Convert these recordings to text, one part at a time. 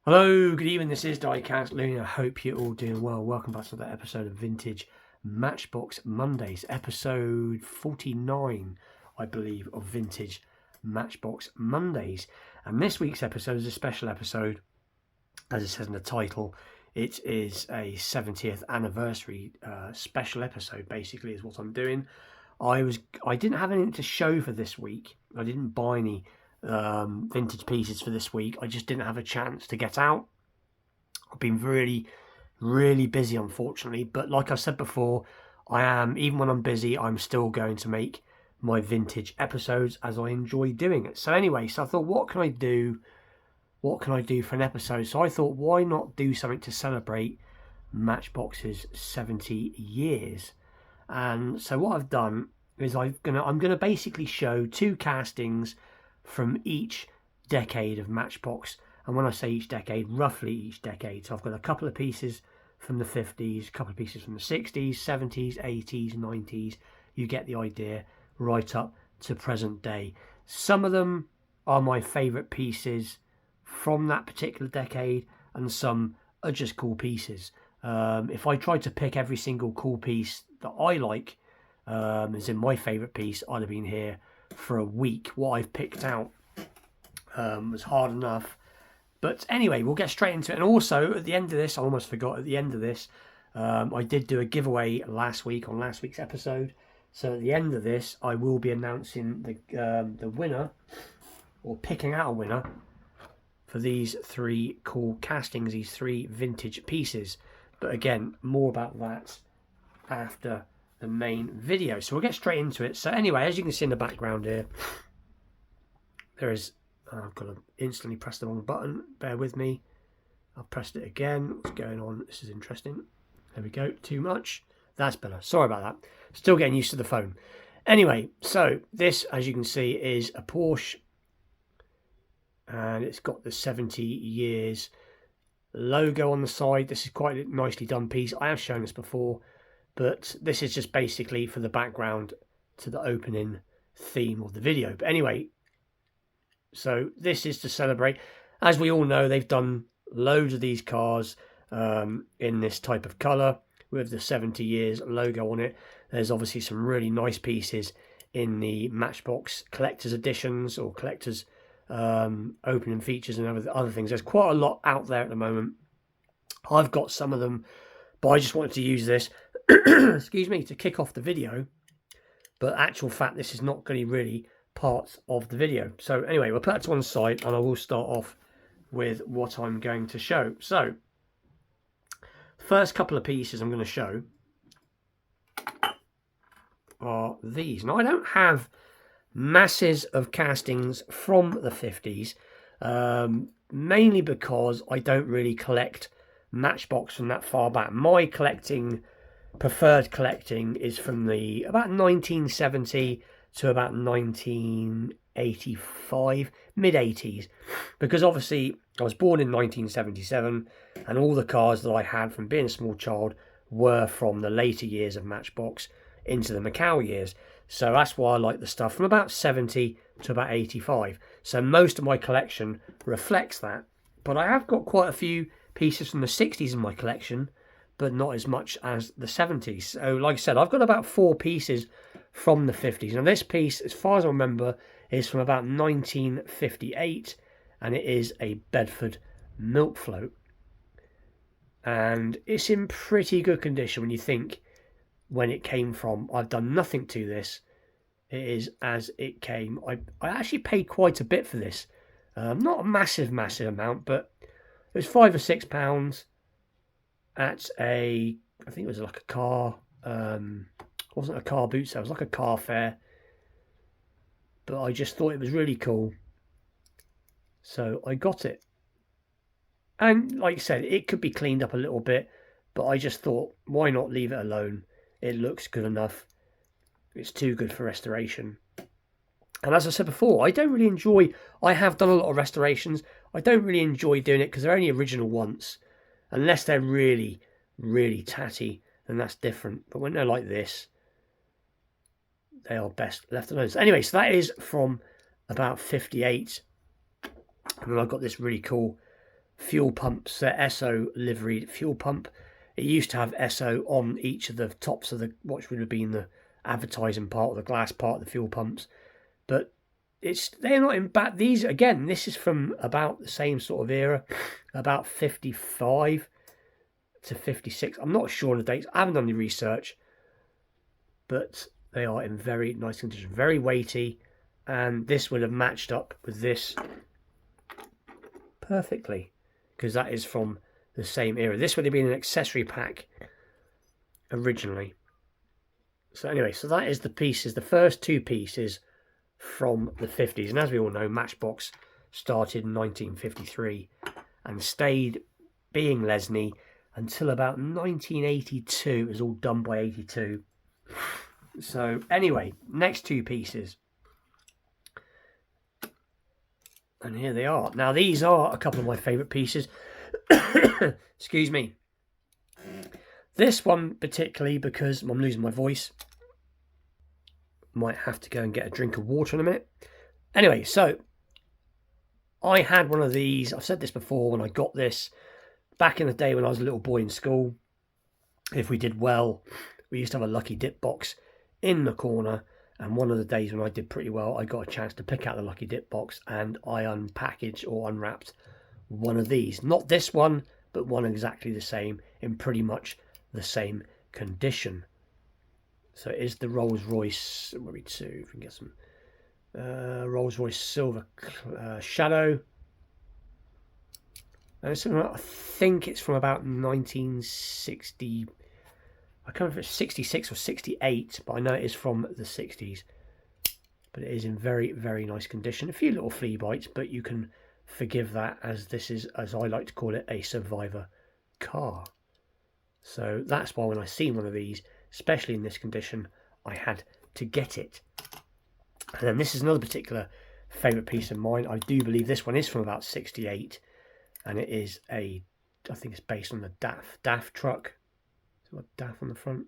Hello, good evening. This is Diecast Looney. I hope you're all doing well. Welcome back to another episode of Vintage Matchbox Mondays, episode 49, I believe, of Vintage Matchbox Mondays. And this week's episode is a special episode, as it says in the title. It is a 70th anniversary special episode. Basically, is what I'm doing. I didn't have anything to show for this week. I didn't buy any vintage pieces for this week. I just didn't have a chance to get out. I've been really busy, unfortunately, but like I said before, even when I'm busy, I'm still going to make my vintage episodes as I enjoy doing it. So anyway, I thought, what can I do for an episode? So I thought, why not do something to celebrate Matchbox's 70 years? And so what I've done is I'm gonna basically show two castings from each decade of Matchbox. And when I say each decade, roughly each decade. So I've got a couple of pieces from the 50s, a couple of pieces from the 60s, 70s, 80s, 90s. You get the idea, right up to present day. Some of them are my favourite pieces from that particular decade, and some are just cool pieces. If I tried to pick every single cool piece that I like, as in my favourite piece, I'd have been here for a week. What I've picked out was hard enough. But anyway, we'll get straight into it. And also, at the end of this, I almost forgot, at the end of this, I did do a giveaway last week on last week's episode. So at the end of this, I will be announcing the winner, or picking out a winner, for these three cool castings, these three vintage pieces. But again, more about that after the main video. So we'll get straight into it. So anyway, as you can see in the background here, there is, I've got to instantly press the wrong button, bear with me. I've pressed it again. What's going on? This is interesting. There we go. Too much. That's better. Sorry about that. Still getting used to the phone. Anyway, so this, as you can see, is a Porsche, and it's got the 70 years logo on the side. This is quite a nicely done piece. I have shown this before, but this is just basically for the background to the opening theme of the video. But anyway, so this is to celebrate. As we all know, they've done loads of these cars in this type of colour with the 70 years logo on it. There's obviously some really nice pieces in the Matchbox collector's editions or collector's opening features and other things. There's quite a lot out there at the moment. I've got some of them, but I just wanted to use this excuse me, to kick off the video. But actual fact, this is not going to be really part of the video. So anyway, we'll put that to one side, and I will start off with what I'm going to show. So first couple of pieces I'm going to show are these. Now, I don't have masses of castings from the 50s, mainly because I don't really collect Matchbox from that far back. My preferred collecting is from the about 1970 to about 1985, mid-80s, because obviously I was born in 1977, and all the cars that I had from being a small child were from the later years of Matchbox into the Macau years. So that's why I like the stuff from about 70 to about 85. So most of my collection reflects that. But I have got quite a few pieces from the 60s in my collection, but not as much as the 70s. So like I said, I've got about 4 pieces from the 50s. And this piece, as far as I remember, is from about 1958, and it is a Bedford milk float. And it's in pretty good condition when you think when it came from. I've done nothing to this. It is as it came. I actually paid quite a bit for this. Not a massive amount, but it was £5 or £6 at I think it was like a car, it wasn't a car boot sale, it was like a car fair, but I just thought it was really cool, so I got it. And like I said, it could be cleaned up a little bit, but I just thought, why not leave it alone? It looks good enough. It's too good for restoration. And as I said before, I have done a lot of restorations. I don't really enjoy doing it because they're only original once. Unless they're really tatty, then that's different. But when they're like this, they are best left alone. So anyway, so that is from about 58. And then I've got this really cool fuel pumps, they're Esso liveried fuel pump. It used to have Esso on each of the tops of the, what would have been the advertising part or the glass part of the fuel pumps. But they're not in bad. These, again, this is from about the same sort of era, about 55 to 56. I'm not sure on the dates. I haven't done any research, but they are in very nice condition, very weighty, and this would have matched up with this perfectly because that is from the same era. This would have been an accessory pack originally. So anyway, so that is the pieces, the first two pieces from the 50s. And as we all know, Matchbox started in 1953 and stayed being Lesney until about 1982. It was all done by 82. So anyway, next two pieces. And here they are. Now these are a couple of my favourite pieces. Excuse me. This one particularly because I'm losing my voice. Might have to go and get a drink of water in a minute. Anyway, so I had one of these. I've said this before when I got this back in the day when I was a little boy in school. If we did well, we used to have a lucky dip box in the corner. And one of the days when I did pretty well, I got a chance to pick out the lucky dip box and I unpackaged or unwrapped one of these. Not this one, but one exactly the same in pretty much the same condition. So it is the Rolls Royce, what we do, if we can get some Rolls Royce Silver Shadow. And it's, I think it's from about 1960. I can't remember if it's 66 or 68, but I know it is from the 60s. But it is in very, very nice condition. A few little flea bites, but you can forgive that as this is, as I like to call it, a survivor car. So that's why when I see one of these, especially in this condition, I had to get it. And then this is another particular favourite piece of mine. I do believe this one is from about 68. And it is I think it's based on the DAF truck. Is it got DAF on the front?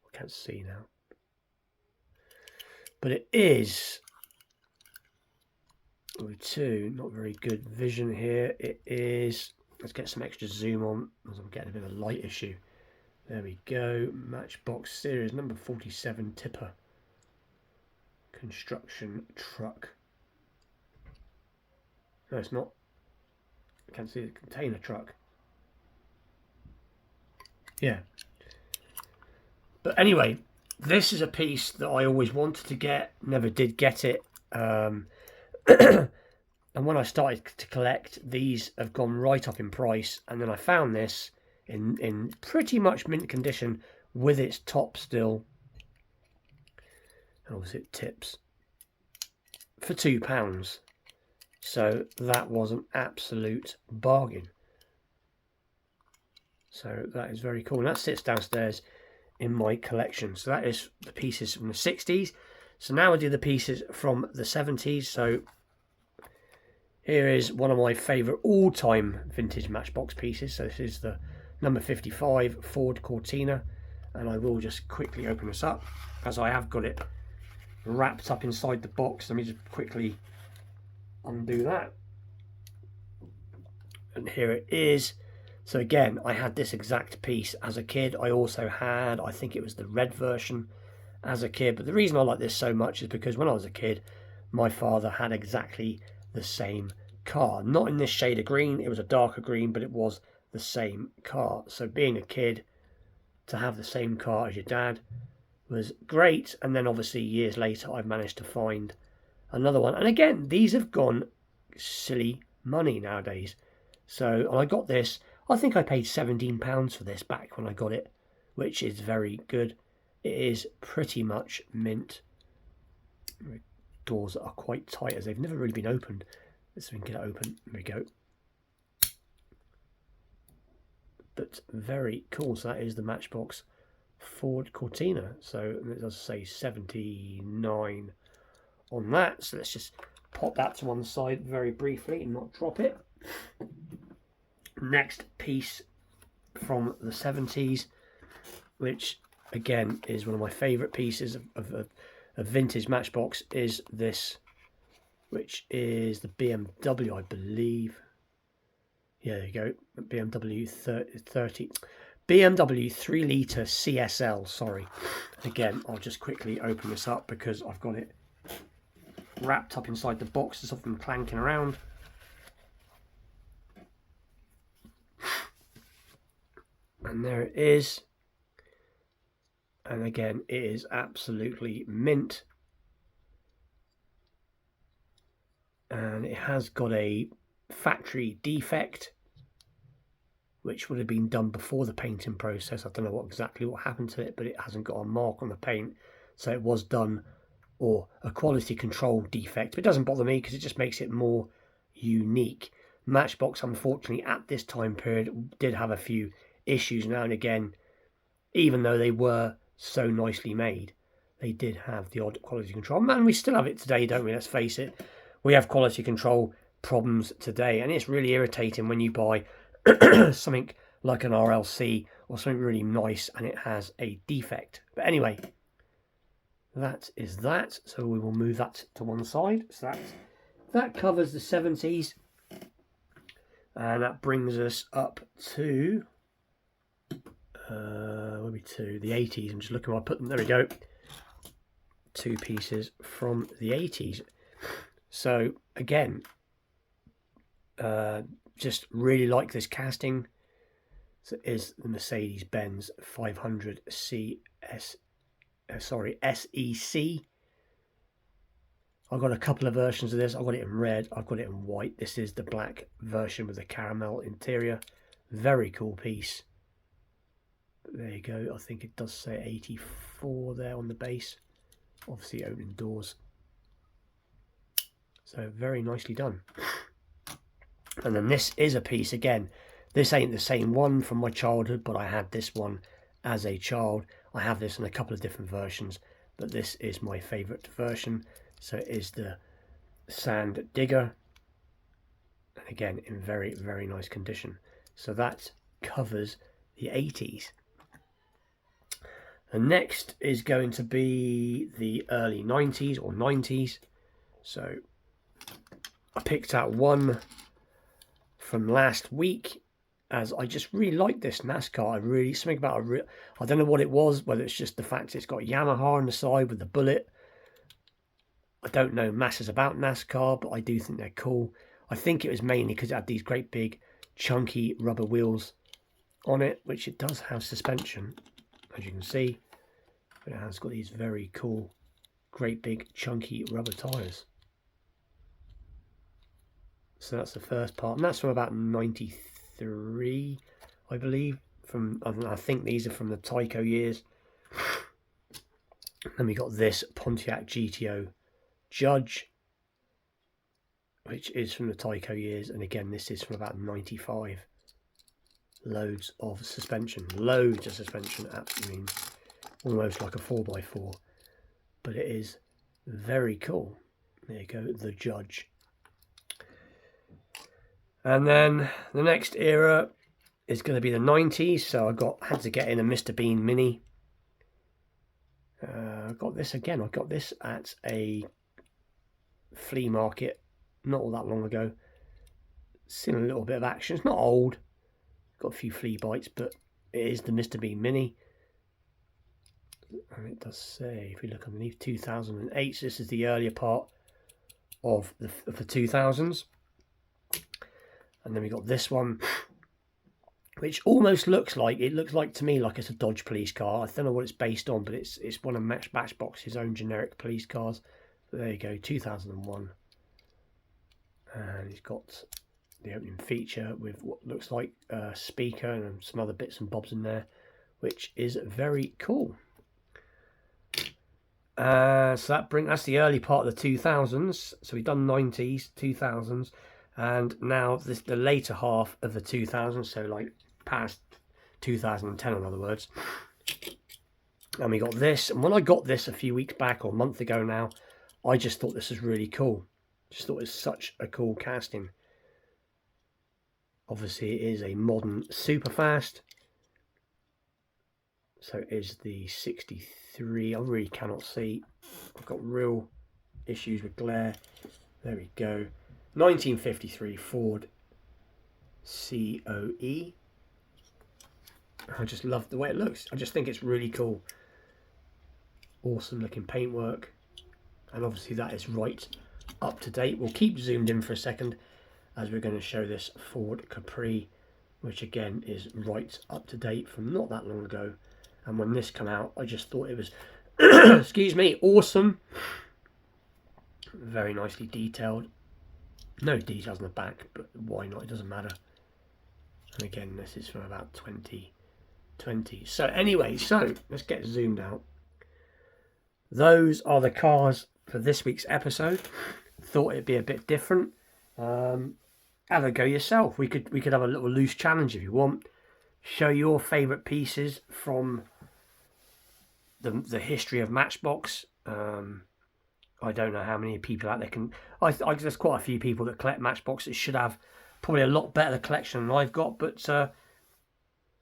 I can't see now. But it is, not very good vision here. It is, let's get some extra zoom on as I'm getting a bit of a light issue. There we go. Matchbox series number 47 tipper construction truck. No, it's not. I can't see the container truck. Yeah. But anyway, this is a piece that I always wanted to get, never did get it. And when I started to collect, these have gone right up in price. And then I found this in pretty much mint condition with its top still. And obviously it tips for £2. So that was an absolute bargain. So that is very cool. And that sits downstairs in my collection. So that is the pieces from the 60s. So now I do the pieces from the 70s. So here is one of my favourite all-time vintage Matchbox pieces. So this is the number 55 Ford Cortina. And I will just quickly open this up as I have got it wrapped up inside the box. Let me just quickly undo that. And here it is. So again, I had this exact piece as a kid. I also had, I think it was the red version as a kid. But the reason I like this so much is because when I was a kid, my father had exactly the same car. Not in this shade of green, it was a darker green, but it was the same car. So being a kid, to have the same car as your dad was great. And then obviously years later, I've managed to find another one. And again, these have gone silly money nowadays. So I got this. I think I paid £17 for this back when I got it, which is very good. It is pretty much mint. Doors are quite tight as they've never really been opened. Let's see if we can get it open. There we go. But very cool. So that is the Matchbox Ford Cortina. So it does say 79 on that. So let's just pop that to one side very briefly and not drop it. Next piece from the 70s, which again is one of my favourite pieces of vintage Matchbox, is this, which is the BMW, I believe. Yeah, there you go. BMW 30. BMW 3 litre CSL, sorry. Again, I'll just quickly open this up because I've got it wrapped up inside the box to stop them clanking around. And there it is. And again, it is absolutely mint. And it has got a factory defect, which would have been done before the painting process. I don't know exactly what happened to it, but it hasn't got a mark on the paint. So it was done, or a quality control defect. But it doesn't bother me because it just makes it more unique. Matchbox, unfortunately, at this time period, did have a few issues now and again. Even though they were so nicely made, they did have the odd quality control. Man, we still have it today, don't we? Let's face it. We have quality control problems today, and it's really irritating when you buy something like an RLC or something really nice and it has a defect. But anyway, that is that. So we will move that to one side. So that covers the 70s, and that brings us up to where we to the 80s. I'm just looking where I put them. There we go. 2 pieces from the 80s. So again, just really like this casting. So it is the Mercedes-Benz 500 SEC. I've got a couple of versions of this. I've got it in red, I've got it in white. This is the black version with the caramel interior. Very cool piece. But there you go. I think it does say 84 there on the base. Obviously opening doors. So very nicely done. And then this is a piece, again, this ain't the same one from my childhood, but I had this one as a child. I have this in a couple of different versions, but this is my favourite version. So it is the Sand Digger, and again in very, very nice condition. So that covers the 80s. The next is going to be the early 90s or 90s. So I picked out one from last week, as I just really like this NASCAR. Something about I don't know what it was, whether it's just the fact it's got Yamaha on the side with the bullet. I don't know masses about NASCAR, but I do think they're cool. I think it was mainly because it had these great big chunky rubber wheels on it, which it does have suspension, as you can see, but it has got these very cool great big chunky rubber tires. So that's the first part, and that's from about 93, I believe. I think these are from the Tyco years. Then we got this Pontiac GTO Judge, which is from the Tyco years, and again this is from about 95. Loads of suspension, absolutely, almost like a 4x4, but it is very cool. There you go, the Judge. And then the next era is going to be the 90s. So I had to get in a Mr. Bean Mini. I got this again. I got this at a flea market not all that long ago. Seen a little bit of action. It's not old. Got a few flea bites, but it is the Mr. Bean Mini. And it does say, if we look underneath, 2008. So this is the earlier part of the 2000s. And then we got this one, which almost looks like to me like it's a Dodge police car. I don't know what it's based on, but it's one of Matchbox's own generic police cars. But there you go, 2001. And it's got the opening feature with what looks like a speaker and some other bits and bobs in there, which is very cool. So that's the early part of the 2000s. So we've done 90s, 2000s. And now the later half of the 2000s, so like past 2010 in other words. And we got this, and when I got this a few weeks back or a month ago now, I just thought this was really cool. Just thought it was such a cool casting. Obviously it is a modern superfast. So it is the 63. I really cannot see. I've got real issues with glare. There we go. 1953 Ford COE. I just love the way it looks. I just think it's really cool. Awesome looking paintwork. And obviously that is right up to date. We'll keep zoomed in for a second as we're going to show this Ford Capri, which again is right up to date from not that long ago. And when this came out, I just thought it was, excuse me, awesome. Very nicely detailed. No details on the back, but why not? It doesn't matter. And again, this is from about 2020. So anyway, so let's get zoomed out. Those are the cars for this week's episode. Thought it'd be a bit different. Have a go yourself. We could have a little loose challenge if you want. Show your favourite pieces from the history of Matchbox. I don't know how many people out there can. There's quite a few people that collect Matchboxes. Should have probably a lot better collection than I've got. But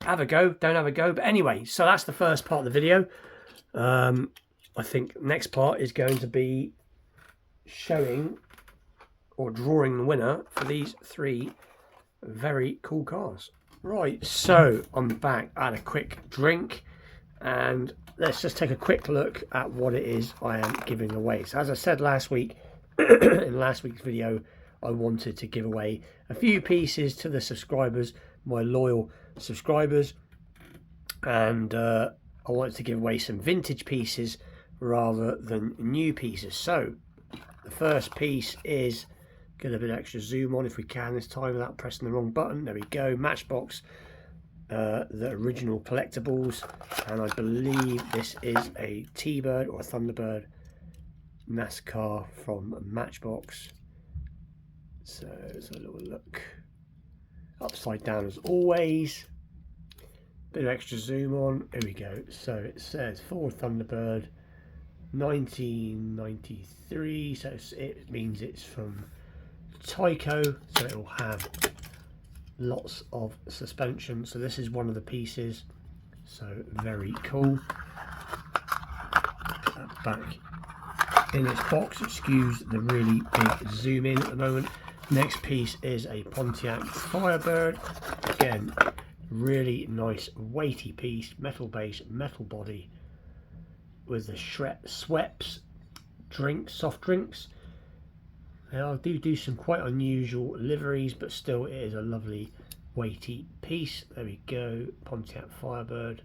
have a go. Don't have a go. But anyway, so that's the first part of the video. I think next part is going to be showing or drawing the winner for these 3 very cool cars. Right, so I'm back. I had a quick drink and let's just take a quick look at what it is I am giving away. So as I said last week, in last week's video, I wanted to give away a few pieces to the subscribers, my loyal subscribers, and I wanted to give away some vintage pieces rather than new pieces. So the first piece is, get a bit extra zoom on if we can this time without pressing the wrong button. There we go. Matchbox, the original collectibles, and I believe this is a T-Bird or a Thunderbird NASCAR from Matchbox. So let's have a little look. Upside down as always. Bit of extra zoom on. Here we go. So it says Ford Thunderbird 1993, so it means it's from Tyco, so it will have lots of suspension. So this is one of the pieces, so very cool. Put that back in its box. Excuse the really big zoom in at the moment. Next piece is a Pontiac Firebird. Again, really nice weighty piece, metal base, metal body, with the Schweppes soft drinks. Now I do some quite unusual liveries, but still it is a lovely weighty piece. There we go, Pontiac Firebird.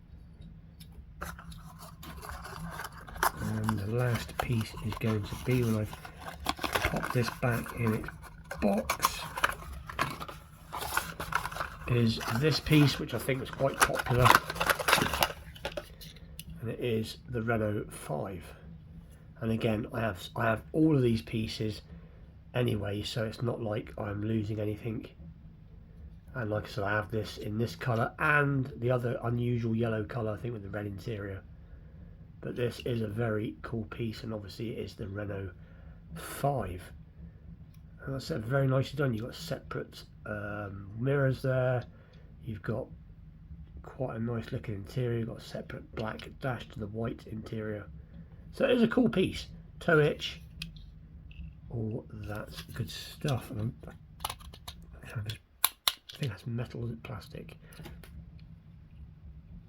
And the last piece is going to be, when I've popped this back in its box, is this piece, which I think was quite popular. And it is the Renault 5, and again I have all of these pieces anyway, so it's not like I'm losing anything. And like I said, I have this in this colour and the other unusual yellow colour, I think, with the red interior. But this is a very cool piece, and obviously it is the Renault 5. And that's very nicely done. You've got separate mirrors there. You've got quite a nice looking interior. You've got a separate black dash to the white interior. So it is a cool piece. Toe hitch, all that good stuff. And I think that's metal, is it plastic?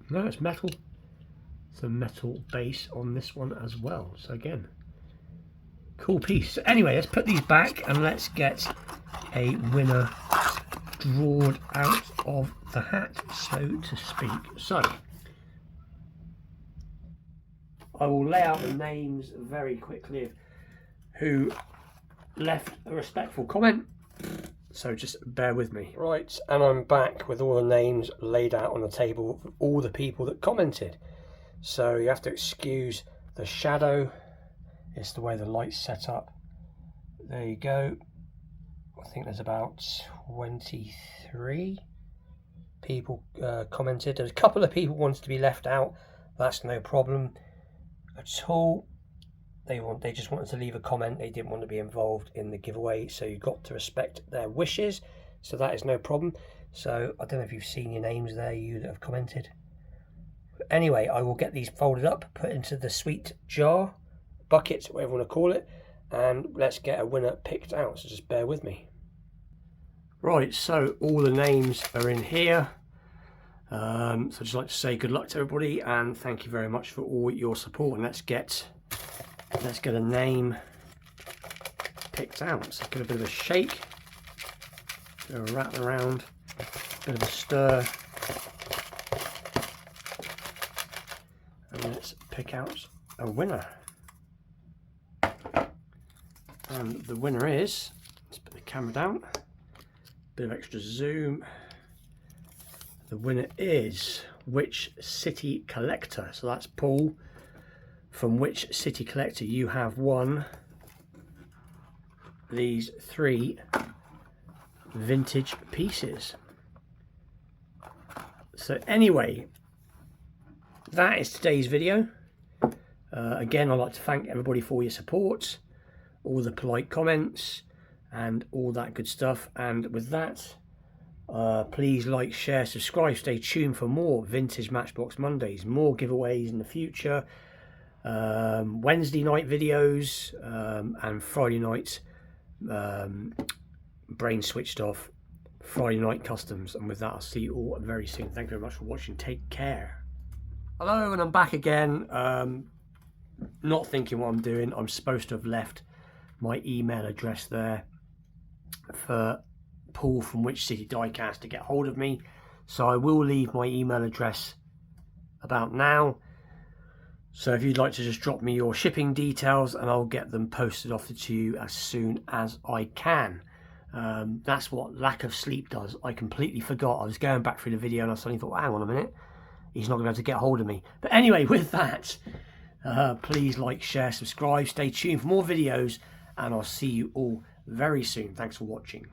No, it's metal. It's a metal base on this one as well. So again, cool piece. So anyway, let's put these back and let's get a winner drawn out of the hat, so to speak. So I will lay out the names very quickly of who left a respectful comment, so just bear with me. Right, and I'm back with all the names laid out on the table of all the people that commented. So you have to excuse the shadow, it's the way the light's set up. There you go. I think there's about 23 people commented. There's a couple of people wanted to be left out. That's no problem at all. They just wanted to leave a comment. They didn't want to be involved in the giveaway, so you've got to respect their wishes. So that is no problem. So I don't know if you've seen your names there, you that have commented. But anyway, I will get these folded up, put into the sweet jar, bucket, whatever you want to call it, and let's get a winner picked out. So just bear with me. Right, so all the names are in here. So I'd just like to say good luck to everybody and thank you very much for all your support. And let's get a name picked out. So give it a bit of a shake, bit of a rattle around, bit of a stir, and let's pick out a winner. And the winner is, let's put the camera down, bit of extra zoom. The winner is Which City Collector. So that's Paul from Which City Collector. You have won these 3 vintage pieces. So anyway, that is today's video. Again, I'd like to thank everybody for your support, all the polite comments and all that good stuff. And with that, please like, share, subscribe, stay tuned for more vintage Matchbox Mondays, more giveaways in the future, Wednesday night videos, and Friday night brain switched off, Friday night customs. And with that, I'll see you all very soon. Thank you very much for watching. Take care. Hello, and I'm back again. Not thinking what I'm doing. I'm supposed to have left my email address there for Paul from Which City Diecast to get hold of me, so I will leave my email address about now. So if you'd like to just drop me your shipping details and I'll get them posted off to you as soon as I can. That's what lack of sleep does. I completely forgot. I was going back through the video and I suddenly thought, hang on a minute, he's not going to be able to get hold of me. But anyway, with that, please like, share, subscribe, stay tuned for more videos, and I'll see you all very soon. Thanks for watching.